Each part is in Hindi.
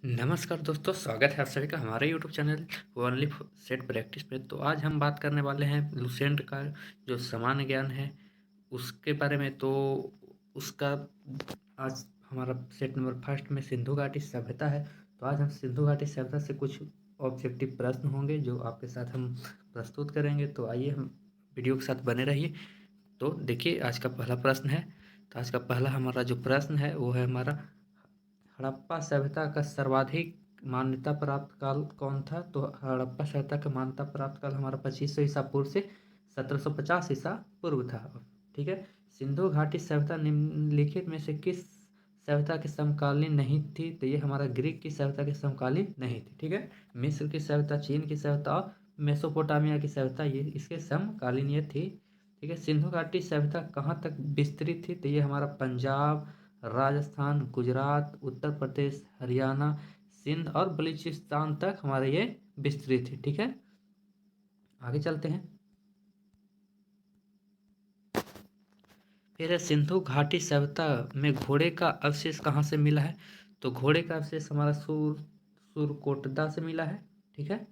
नमस्कार दोस्तों, स्वागत है आप सभी का हमारे YouTube channel only set practice पे। तो आज हम बात करने वाले हैं लुसेंट का जो सामान्य ज्ञान है उसके बारे में। तो उसका आज हमारा सेट नंबर फर्स्ट में सिंधु घाटी सभ्यता है। तो आज हम सिंधु घाटी सभ्यता से कुछ ऑब्जेक्टिव प्रश्न होंगे जो आपके साथ हम प्रस्तुत करेंगे। तो आइए हम वीडियो के साथ बने रहिए। तो देखिए आज का पहला प्रश्न है। तो आज का पहला हमारा जो प्रश्न है वो है हमारा हड़प्पा सभ्यता का सर्वाधिक मान्यता प्राप्त काल कौन था। तो हड़प्पा सभ्यता का मान्यता प्राप्त काल हमारा 2500 ईसा पूर्व से 1750 ईसा पूर्व था। ठीक है। सिंधु घाटी सभ्यता निम्नलिखित में से किस सभ्यता के समकालीन नहीं थी। तो ये हमारा ग्रीक की सभ्यता के समकालीन नहीं थी। ठीक है। मिस्र की सभ्यता, चीन की सभ्यता और मेसोपोटामिया की सभ्यता ये इसके समकालीन ये थी। ठीक है। सिंधु घाटी सभ्यता कहाँ तक विस्तृत थी। तो ये हमारा पंजाब, राजस्थान, गुजरात, उत्तर प्रदेश, हरियाणा, सिंध और बलूचिस्तान तक हमारे ये विस्तृत है। ठीक है। आगे चलते हैं। फिर है सिंधु घाटी सभ्यता में घोड़े का अवशेष कहाँ से मिला है। तो घोड़े का अवशेष हमारा सुरकोटदा से मिला है। ठीक है।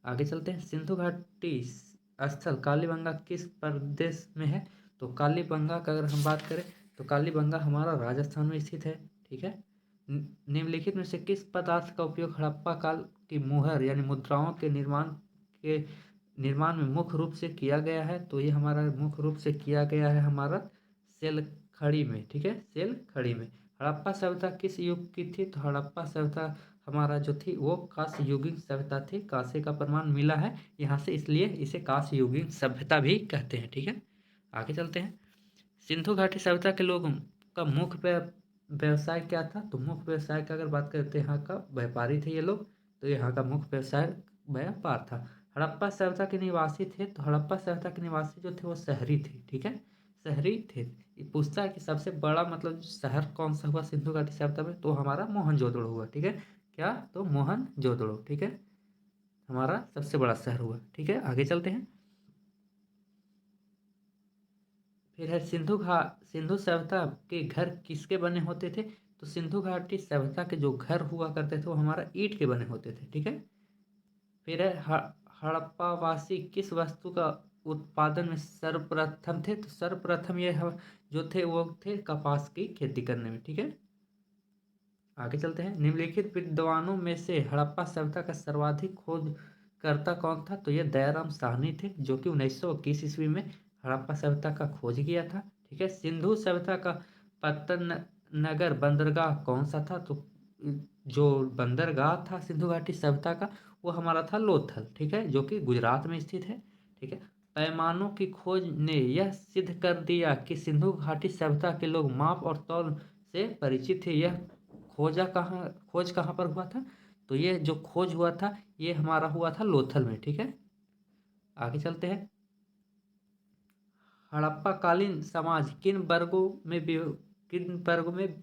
आगे चलते हैं। सिंधु घाटी स्थल कालीबंगा किस प्रदेश में है। तो कालीबंगा का अगर हम बात करें तो कालीबंगा हमारा राजस्थान में स्थित है। ठीक है। निम्नलिखित में से किस पदार्थ का उपयोग हड़प्पा काल की मुहर यानी मुद्राओं के निर्माण में मुख्य रूप से किया गया है। तो ये हमारा मुख्य रूप से किया गया है हमारा सेल खड़ी में। ठीक है। सेल खड़ी में। हड़प्पा सभ्यता किस युग की थी। तो हड़प्पा सभ्यता हमारा जो थी वो कांस्य युगीन सभ्यता थी। कांस्य का प्रमाण मिला है यहाँ से, इसलिए इसे कांस्य युगीन सभ्यता भी कहते हैं। ठीक है। आगे चलते हैं। सिंधु घाटी सभ्यता के लोगों का मुख्य व्यवसाय क्या था। तो मुख्य व्यवसाय का अगर बात करते हैं, यहाँ का व्यापारी थे ये लोग। तो यहाँ का मुख्य व्यवसाय व्यापार था। हड़प्पा सभ्यता के निवासी थे। तो हड़प्पा सभ्यता के निवासी जो थे वो शहरी थे। ठीक है। शहरी थे। ये पूछता है कि सबसे बड़ा मतलब शहर कौन सा हुआ सिंधु घाटी सभ्यता में। तो हमारा मोहनजोदड़ो हुआ। ठीक है। क्या। तो मोहनजोदड़ो। ठीक है। हमारा सबसे बड़ा शहर हुआ। ठीक है। आगे चलते हैं। फिर है सिंधु सभ्यता के घर किसके बने होते थे। तो सिंधु घाटी सभ्यता के जो घर हुआ करते थे वो हमारा ईंट के बने होते थे। ठीक है। फिर है हड़प्पावासी किस वस्तु का उत्पादन में सर्वप्रथम थे। तो सर्वप्रथम ये जो थे वो थे कपास की खेती करने में। ठीक है। आगे चलते हैं। निम्नलिखित विद्वानों में से हड़प्पा सभ्यता का सर्वाधिक खोजकर्ता कौन था। तो ये दयाराम साहनी थे जो कि 1921 ईस्वी में हड़प्पा सभ्यता का खोज किया था। ठीक है। सिंधु सभ्यता का पत्तन नगर बंदरगाह कौन सा था। तो जो बंदरगाह था सिंधु घाटी सभ्यता का वो हमारा था लोथल। ठीक है। जो कि गुजरात में स्थित है। ठीक है। पैमानों की खोज ने यह सिद्ध कर दिया कि सिंधु घाटी सभ्यता के लोग माप और तौल से परिचित थे। यह खोज कहाँ पर हुआ था। तो ये जो खोज हुआ था ये हमारा हुआ था लोथल में। ठीक है। आगे चलते हैं। हड़प्पा कालीन समाज किन वर्गों में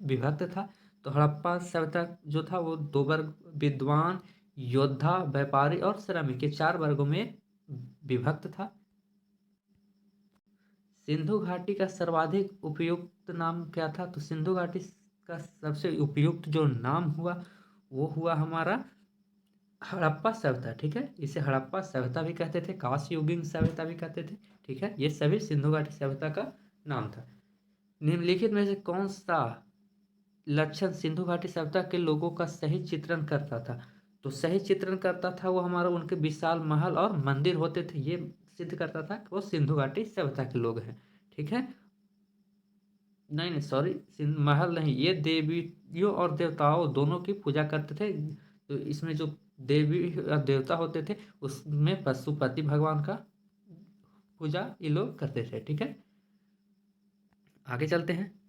विभक्त था। तो हड़प्पा सभ्यता जो था वो दो वर्ग, विद्वान, योद्धा, व्यापारी और श्रमिक, के 4 वर्गों में विभक्त था। सिंधु घाटी का सर्वाधिक उपयुक्त नाम क्या था। तो सिंधु घाटी का सबसे उपयुक्त जो नाम हुआ वो हुआ हमारा हड़प्पा सभ्यता। ठीक है। इसे हड़प्पा सभ्यता भी कहते थे, कांस्य युगीन सभ्यता भी कहते थे। ठीक है। ये सभी सिंधु घाटी सभ्यता का नाम था। निम्नलिखित में से कौन सा लक्षण सिंधु घाटी सभ्यता के लोगों का सही चित्रण करता था। तो सही चित्रण करता था वो हमारा उनके विशाल महल और मंदिर होते थे। ये सिद्ध करता था कि वो सिंधु घाटी सभ्यता के लोग हैं। ठीक है। नहीं नहीं सॉरी, महल नहीं, ये देवियों और देवताओं दोनों की पूजा करते थे। तो इसमें जो देवी और देवता होते थे उसमें पशुपति भगवान का पूजा ये लोग करते थे। ठीक है। आगे चलते हैं।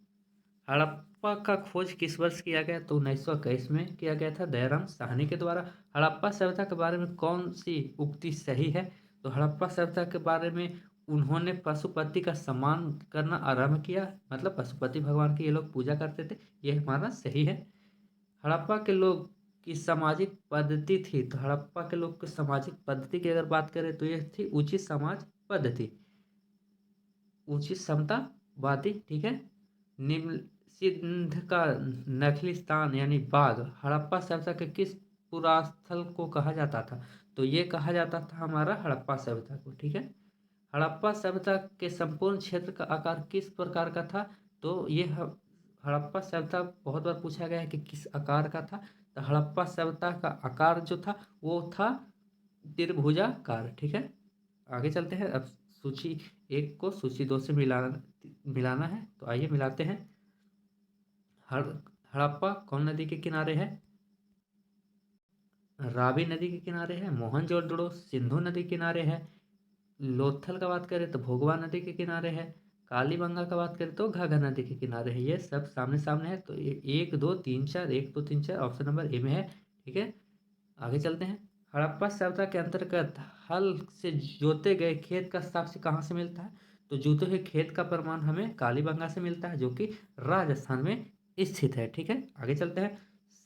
हड़प्पा का खोज किस वर्ष किया गया। तो 1921 में किया गया था दयाराम साहनी के द्वारा। हड़प्पा सभ्यता के बारे में कौन सी उक्ति सही है। तो हड़प्पा सभ्यता के बारे में उन्होंने पशुपति का सम्मान करना आरंभ किया, मतलब पशुपति भगवान की ये लोग पूजा करते थे। ये हमारा सही है। हड़प्पा के लोग की सामाजिक पद्धति थी। तो हड़प्पा के लोग की सामाजिक पद्धति की अगर बात करें तो ये थी उचित समाज पद्धति, उचित समतावादी। ठीक है। निम्न सिंध का नखलिस्तान यानी बाग हड़प्पा सभ्यता के किस पुरास्थल को कहा जाता था? तो ये कहा जाता था हमारा हड़प्पा सभ्यता को, ठीक है। हड़प्पा सभ्यता के संपूर्ण क्षेत्र का आकार किस प्रकार का था? तो ये हड़प्पा सभ्यता बहुत बार पूछा गया है कि किस आकार का था। तो हड़प्पा सभ्यता का आकार जो था वो था त्रिभुजाकार, ठीक है। आगे चलते हैं। अब सूची 1 को सूची 2 से मिलाना है, तो आइए मिलाते हैं। हड़प्पा कौन नदी के किनारे है? रावी नदी के किनारे है। मोहनजोदड़ो सिंधु नदी के किनारे है। लोथल का बात करें तो भोगवा नदी के किनारे है। कालीबंगा का बात करें तो घाघरा नदी के किनारे है। ये सब सामने सामने है, तो ये 1 2 3 4 1 2 3 4 ऑप्शन नंबर ए में है, ठीक है। आगे चलते हैं। हड़प्पा सभ्यता के अंतर्गत हल से जोते गए खेत का साक्ष्य कहाँ से मिलता है? तो जोते हुए खेत का प्रमाण हमें कालीबंगा से मिलता है, जो कि राजस्थान में स्थित है, ठीक है। आगे चलते हैं।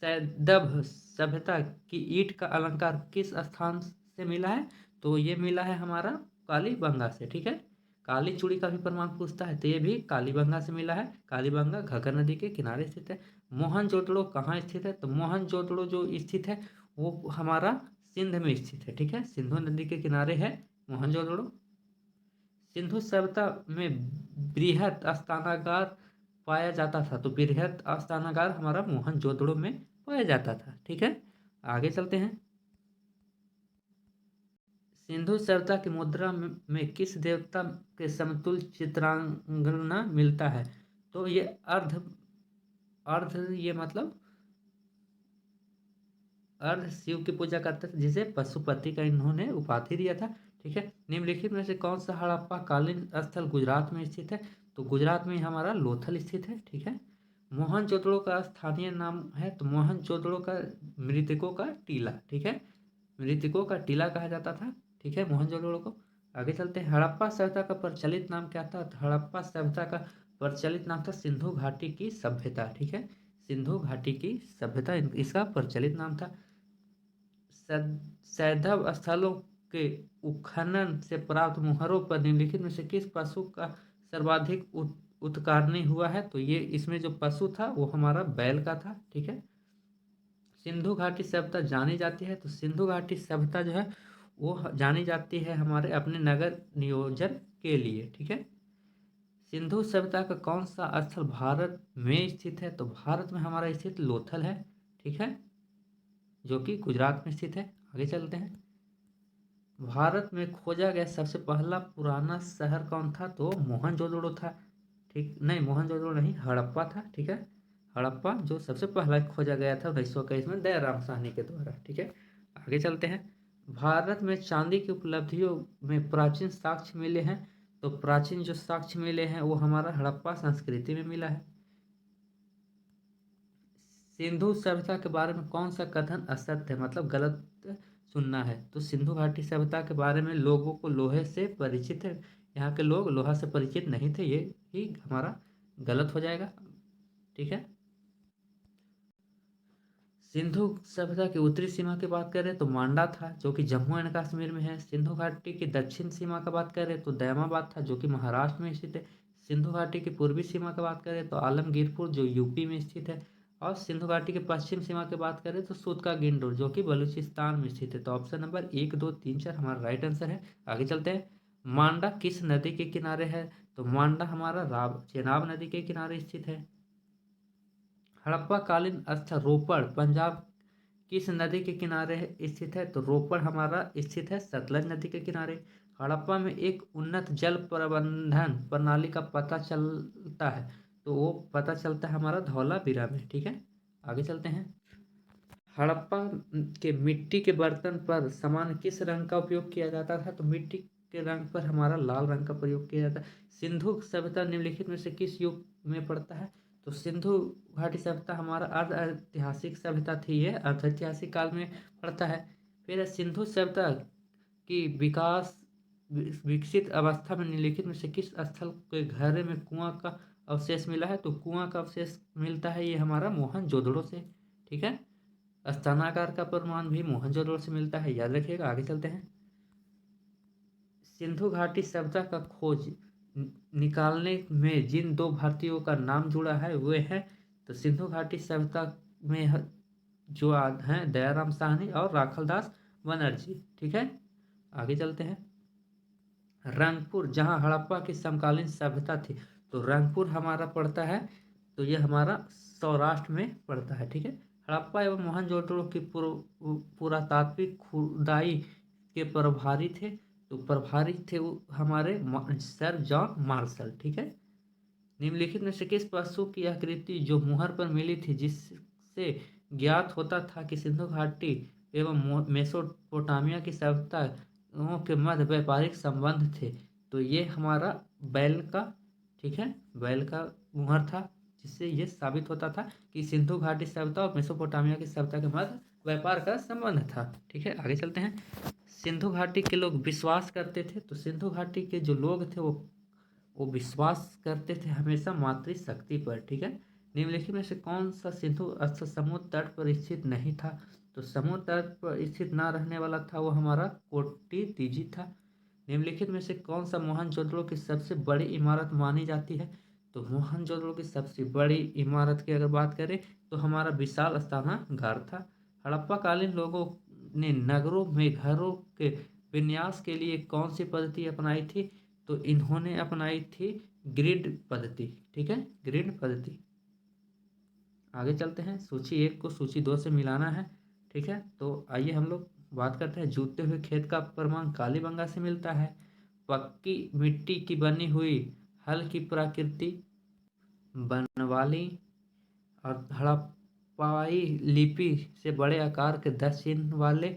सैंधव सभ्यता की ईंट का अलंकार किस स्थान से मिला है? तो ये मिला है हमारा कालीबंगा से, ठीक है। काली चूड़ी का भी प्रमाण पूछता है, तो ये भी कालीबंगा से मिला है। कालीबंगा घग्गर नदी के किनारे स्थित है। मोहनजोदड़ो कहाँ स्थित है? तो मोहनजोदड़ो जो स्थित है वो हमारा सिंध में स्थित है, ठीक है। सिंधु नदी के किनारे है मोहनजोदड़ो। सिंधु सभ्यता में बृहत स्थानागार पाया जाता था, तो बृहत स्थानागार हमारा मोहनजोदड़ो में पाया जाता था, ठीक है। आगे चलते हैं। सिंधु सभ्यता की मुद्रा में किस देवता के समतुल्य चित्रांगना मिलता है? तो ये अर्ध अर्ध ये मतलब अर्ध शिव की पूजा करते थे, जिसे पशुपति का इन्होंने उपाधि दिया था, ठीक है। निम्नलिखित में से कौन सा हड़प्पा कालीन स्थल गुजरात में स्थित है? तो गुजरात में हमारा लोथल स्थित है, ठीक है। मोहनजोदड़ो का स्थानीय नाम है, तो मोहनजोदड़ो का मृतकों का टीला, ठीक है। मृतकों का टीला कहा जाता था, ठीक है, मोहनजोदड़ो को। आगे चलते हैं। हड़प्पा सभ्यता का प्रचलित नाम क्या था? तो हड़प्पा सभ्यता का प्रचलित नाम था सिंधु घाटी की सभ्यता, ठीक है। सिंधु घाटी की सभ्यता इसका प्रचलित नाम था। सैंधव स्थलों के उत्खनन से प्राप्त मुहरों पर निम्नलिखित में से किस पशु का सर्वाधिक उत्कारणी हुआ है? तो ये इसमें जो पशु था वो हमारा बैल का था, ठीक है। सिंधु घाटी सभ्यता जानी जाती है, तो सिंधु घाटी सभ्यता जो है वो जानी जाती है हमारे अपने नगर नियोजन के लिए, ठीक है। सिंधु सभ्यता का कौन सा स्थल भारत में स्थित है? तो भारत में हमारा स्थित लोथल है, ठीक है, जो कि गुजरात में स्थित है। आगे चलते हैं। भारत में खोजा गया सबसे पहला पुराना शहर कौन था? तो मोहनजोदड़ो था, ठीक नहीं, मोहनजोदड़ो नहीं, हड़प्पा था, ठीक है। हड़प्पा जो सबसे पहला खोजा गया था 1921 में दयाराम साहनी के द्वारा, ठीक है। आगे चलते हैं। भारत में चांदी की उपलब्धियों में प्राचीन साक्ष्य मिले हैं, तो प्राचीन जो साक्ष्य मिले हैं वो हमारा हड़प्पा संस्कृति में मिला है। सिंधु सभ्यता के बारे में कौन सा कथन असत्य है, मतलब गलत सुनना है? तो सिंधु घाटी सभ्यता के बारे में लोगों को लोहे से परिचित है, यहाँ के लोग लोहा से परिचित नहीं थे, ये ही हमारा गलत हो जाएगा, ठीक है। सिंधु सभ्यता की उत्तरी सीमा की बात करें तो मांडा था, जो कि जम्मू एंड कश्मीर में है। सिंधु घाटी की दक्षिण सीमा का बात करें तो दैमाबाद था, जो कि महाराष्ट्र में स्थित है। सिंधु घाटी की पूर्वी सीमा की बात करें तो आलमगीरपुर, जो यूपी में स्थित है। और सिंधु घाटी की पश्चिम सीमा की बात करें तो सूतका गिंडोर, जो कि बलूचिस्तान में स्थित है। तो ऑप्शन नंबर 1 2 3 4 हमारा राइट आंसर है। आगे चलते हैं। मांडा किस नदी के किनारे है? तो मांडा हमारा चेनाब नदी के किनारे स्थित है। हड़प्पा कालीन स्थल रोपड़ पंजाब किस नदी के किनारे स्थित है? तो रोपड़ हमारा स्थित है सतलज नदी के किनारे। हड़प्पा में एक उन्नत जल प्रबंधन प्रणाली का पता चलता है, तो वो पता चलता है हमारा धौलावीरा में, ठीक है। आगे चलते हैं। हड़प्पा के मिट्टी के बर्तन पर सामान्य किस रंग का उपयोग किया जाता था? तो मिट्टी के रंग पर हमारा लाल रंग का प्रयोग किया जाता है। सिंधु सभ्यता निम्नलिखित में से किस युग में पड़ता है? तो सिंधु घाटी सभ्यता हमारा अर्ध ऐतिहासिक सभ्यता थी, ये अर्ध ऐतिहासिक काल में पड़ता है। फिर सिंधु सभ्यता की विकसित अवस्था में निम्नलिखित में से किस स्थल के घेरे में कुआं का अवशेष मिला है? तो कुआं का अवशेष मिलता है ये हमारा मोहनजोदड़ो से, ठीक है। स्तनाकार का प्रमाण भी मोहनजोदड़ो से मिलता है, याद रखिएगा। आगे चलते हैं। सिंधु घाटी सभ्यता का खोज निकालने में जिन दो भारतीयों का नाम जुड़ा है वे हैं, तो सिंधु घाटी सभ्यता में जो हैं दयाराम साहनी और राखलदास बनर्जी। ठीक है, आगे चलते हैं। रंगपुर, जहाँ हड़प्पा की समकालीन सभ्यता थी, तो रंगपुर हमारा पड़ता है, तो ये हमारा सौराष्ट्र में पड़ता है। ठीक है, हड़प्पा एवं मोहनजोदड़ो की पुरातात्विक खुदाई के प्रभारी थे, तो प्रभारी थे वो हमारे सर जॉन मार्शल। ठीक है, निम्नलिखित में से किस पशु की आकृति जो मुहर पर मिली थी जिससे ज्ञात होता था कि सिंधु घाटी एवं मेसोपोटामिया की सभ्यताओं के मध्य व्यापारिक संबंध थे, तो ये हमारा बैल का, ठीक है, बैल का मुहर था, जिससे ये साबित होता था कि सिंधु घाटी सभ्यता और मेसोपोटामिया की सभ्यता के मध्य व्यापार का संबंध था। ठीक है, आगे चलते हैं। सिंधु घाटी के लोग विश्वास करते थे, तो सिंधु घाटी के जो लोग थे वो विश्वास करते थे हमेशा मातृशक्ति पर। ठीक है, निम्नलिखित में से कौन सा सिंधु स्थल समुद्र तट पर स्थित नहीं था, तो समुद्र तट पर स्थित ना रहने वाला था वो हमारा कोटी तीजी था। निम्नलिखित में से कौन सा मोहनजोदड़ो की सबसे बड़ी इमारत मानी जाती है, तो मोहनजोदड़ो की सबसे बड़ी इमारत की अगर बात करें तो हमारा विशाल स्नानागार था। हड़प्पा कालीन लोगों ने नगरों में घरों के विन्यास के लिए कौन सी पद्धति अपनाई थी, तो इन्होंने अपनाई थी ग्रिड पद्धति। ठीक है, ग्रिड पद्धति। आगे चलते हैं, सूची 1 को सूची 2 से मिलाना है। ठीक है, तो आइए हम लोग बात करते हैं। जूते हुए खेत का प्रमाण कालीबंगा से मिलता है। पक्की मिट्टी की बनी हुई हल की प्रकृति बनवाली और हड़प्पाई लिपि से बड़े आकार के 10 चिन्ह वाले,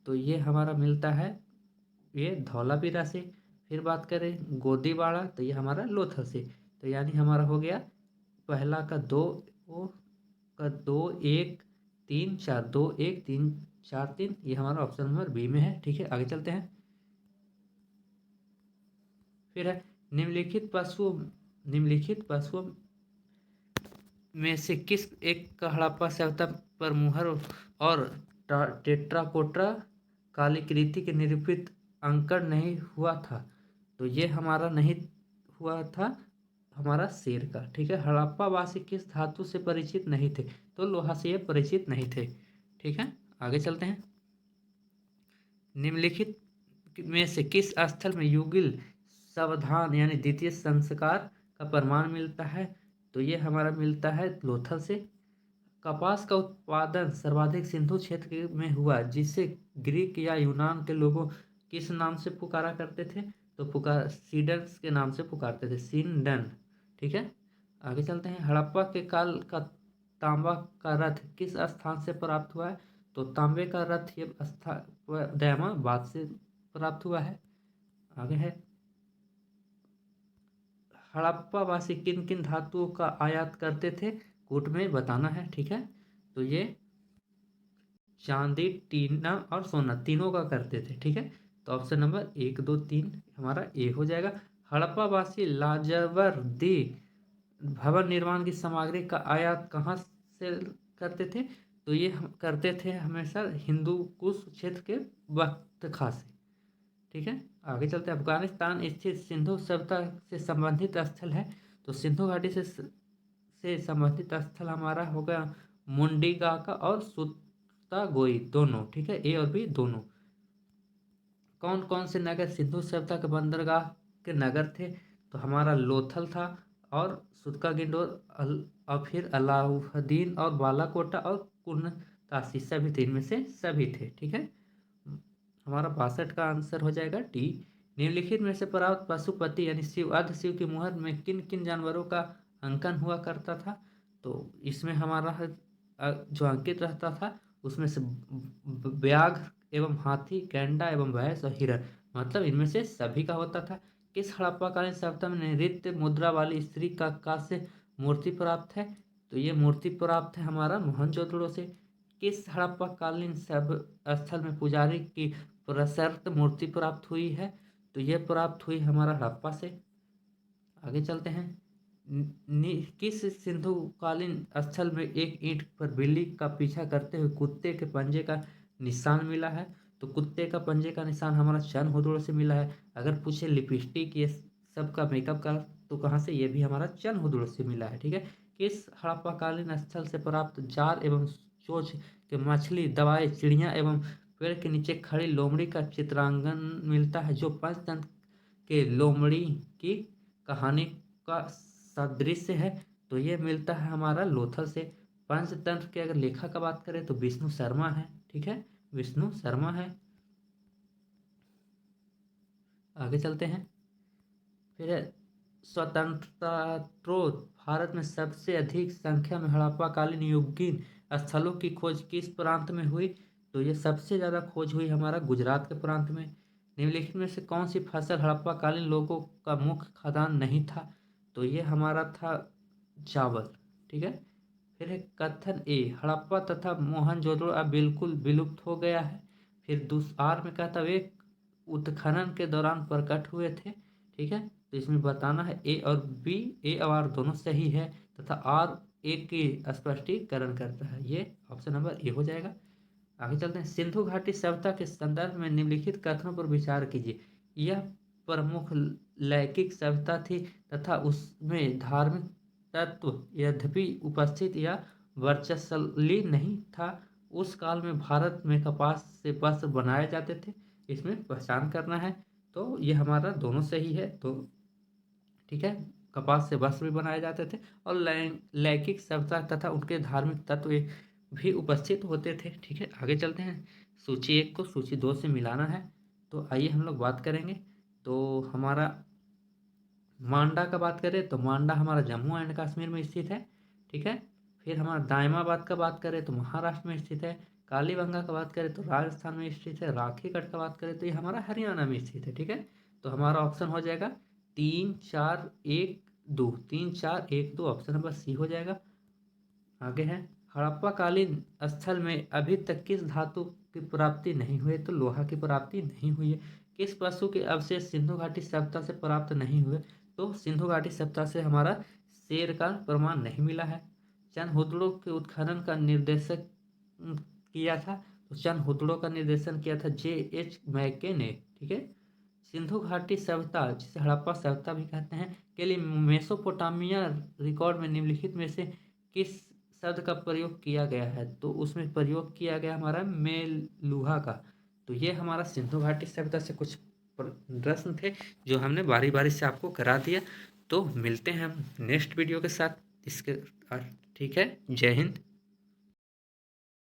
तो ये हमारा मिलता है ये धौलावीरा से। फिर बात करें गोदीवाड़ा, तो ये हमारा लोथल से। तो यानी हमारा हो गया पहला का 2 1 3 4, 2 1 3 4 3, ये हमारा ऑप्शन नंबर बी में है। ठीक है, आगे चलते हैं। फिर है निम्नलिखित पशुओं में से किस एक का हड़प्पा सभ्यता पर मुहर और टेट्राकोट्रा कलाकृति के निरूपित अंकन नहीं हुआ था, तो ये हमारा नहीं हुआ था हमारा शेर का। ठीक है, हड़प्पा वासी किस धातु से परिचित नहीं थे, तो लोहा से ये परिचित नहीं थे। ठीक है, आगे चलते हैं। निम्नलिखित में से किस स्थल में युगिल सावधान यानी द्वितीय संस्कार का प्रमाण मिलता है, तो ये हमारा मिलता है लोथल से। कपास का उत्पादन सर्वाधिक सिंधु क्षेत्र में हुआ, जिसे ग्रीक या यूनान के लोगों किस नाम से पुकारा करते थे, तो सीडन्स के नाम से पुकारते थे, सिंडन। ठीक है, आगे चलते हैं। हड़प्पा के काल का तांबा का रथ किस स्थान से प्राप्त हुआ है, तो तांबे का रथ ये दयामाबाद से प्राप्त हुआ है। आगे है हड़प्पा वासी किन किन धातुओं का आयात करते थे, कूट में बताना है। ठीक है, तो ये चांदी, टीना और सोना तीनों का करते थे। ठीक है, तो ऑप्शन नंबर 1 2 3 हमारा ए हो जाएगा। हड़प्पा वासी लाजवर्दी भवन निर्माण की सामग्री का आयात कहाँ से करते थे, तो ये हम करते थे हमेशा हिंदू कुश क्षेत्र के बख्तखा से। ठीक है, आगे चलते हैं। अफगानिस्तान स्थित सिंधु सभ्यता से संबंधित स्थल है, तो सिंधु घाटी से संबंधित स्थल हमारा होगा मुंडीगा का और सुत्ता गोई दोनों। ठीक है, ए और बी दोनों। कौन कौन से नगर सिंधु सभ्यता के बंदरगाह के नगर थे, तो हमारा लोथल था और सुतका गिंडोर और फिर अलाउद्दीन और बालाकोटा और कुर्नतासी, सभी तीन में से सभी थे। ठीक है, हमारा 62 का आंसर हो जाएगा डी। निम्नलिखित में से प्राप्त पशुपति यानी शिव अर्ध शिव की मुहर में किन किन जानवरों का अंकन हुआ करता था, तो इसमें हमारा जो अंकित रहता था उसमें से व्याघ्र एवं हाथी, गैंडा एवं भैंस और हिरण, मतलब इनमें से सभी का होता था। किस हड़प्पाकालीन सभ्यता में नृत्य मुद्रा वाली स्त्री का से मूर्ति प्राप्त है, तो ये मूर्ति प्राप्त है हमारा मोहनजोदड़ो से। किस हड़प्पाकालीन स्थल में पुजारी की प्रशस्त मूर्ति प्राप्त हुई है, तो यह प्राप्त हुई हमारा हड़प्पा से। आगे चलते हैं। किस सिंधुकालीन स्थल में एक ईंट पर बिल्ली का पीछा करते हुए कुत्ते के पंजे का निशान मिला है, तो कुत्ते का पंजे का निशान हमारा चंद्रहोदड़ो से मिला है। अगर पूछे लिपस्टिक ये सबका मेकअप का, तो कहाँ से, ये भी हमारा चनहुदड़ो से मिला है। ठीक है, किस हड़प्पाकालीन स्थल से प्राप्त जार एवं चोंच के मछली, दवाएं, चिड़िया एवं पेड़ के नीचे खड़ी लोमड़ी का चित्रांगन मिलता है, जो पंचतंत्र के लोमड़ी की कहानी का सादृश्य है? तो ये मिलता है हमारा लोथल से। पंचतंत्र के अगर लेखक का बात करें तो विष्णु शर्मा है। ठीक है, विष्णु शर्मा है। आगे चलते हैं। फिर है स्वतंत्रता भारत में सबसे अधिक संख्या में हड़प्पाकालीन युगीन स्थलों की खोज किस प्रांत में हुई? तो ये सबसे ज़्यादा खोज हुई हमारा गुजरात के प्रांत में। निम्नलिखित में से कौन सी फसल हड़प्पाकालीन लोगों का मुख्य खाद्यान्न नहीं था? तो ये हमारा था चावल। ठीक है, फिर है कथन ए, हड़प्पा तथा मोहनजोदड़ो अब बिल्कुल विलुप्त हो गया है। फिर आर में कहता वे उत्खनन के दौरान प्रकट हुए थे। ठीक है, तो इसमें बताना है ए और बी, ए और आर दोनों सही है तथा आर ए की स्पष्टीकरण करता है। ये ऑप्शन नंबर ए हो जाएगा। आगे चलते हैं। सिंधु घाटी सभ्यता के संदर्भ में निम्नलिखित कथनों पर विचार कीजिए। यह प्रमुख लैंगिक सभ्यता थी तथा उसमें धार्मिक तत्व यद्यपि उपस्थित या वर्चस्वी नहीं था। उस काल में भारत में कपास से वस्त्र बनाए जाते थे। इसमें पहचान करना है। तो ये हमारा दोनों सही है। तो ठीक है, कपास से वस्त्र भी बनाए जाते थे और लैंगिक सभ्यता तथा उनके धार्मिक तत्व भी उपस्थित होते थे। ठीक है, आगे चलते हैं। सूची 1 को सूची 2 से मिलाना है। तो आइए हम लोग बात करेंगे। तो हमारा मांडा का बात करें तो मांडा हमारा जम्मू एंड कश्मीर में स्थित है। ठीक है, फिर हमारा दायमाबाद का बात करें तो महाराष्ट्र में स्थित है। कालीबंगा का बात करें तो राजस्थान में स्थित है। राखीगढ़ का बात करें तो ये हमारा हरियाणा में स्थित है। ठीक है, तो हमारा ऑप्शन हो जाएगा 3 4 1 2, 3 4 1 2, ऑप्शन नंबर सी हो जाएगा। आगे है हड़प्पाकालीन स्थल में अभी तक किस धातु की प्राप्ति नहीं हुई? तो लोहा की प्राप्ति नहीं हुई है। किस पशु के अवशेष सिंधु घाटी सभ्यता से प्राप्त नहीं हुए? तो सिंधु घाटी सभ्यता से हमारा शेर का प्रमाण नहीं मिला है। चनहुदड़ो के उत्खनन का निर्देशक किया था, तो चनहुदड़ो का निर्देशन किया था J.H. मैके ने। ठीक है, सिंधु घाटी सभ्यता जिसे हड़प्पा सभ्यता भी कहते हैं के लिए मेसोपोटामिया रिकॉर्ड में निम्नलिखित में से किस शब्द का प्रयोग किया गया है? तो उसमें प्रयोग किया गया हमारा मेलुहा का। तो ये हमारा सिंधु घाटी सभ्यता से कुछ प्रश्न थे जो हमने बारी बारी से आपको करा दिया। तो मिलते हैं हम नेक्स्ट वीडियो के साथ इसके। ठीक है, जय हिंद।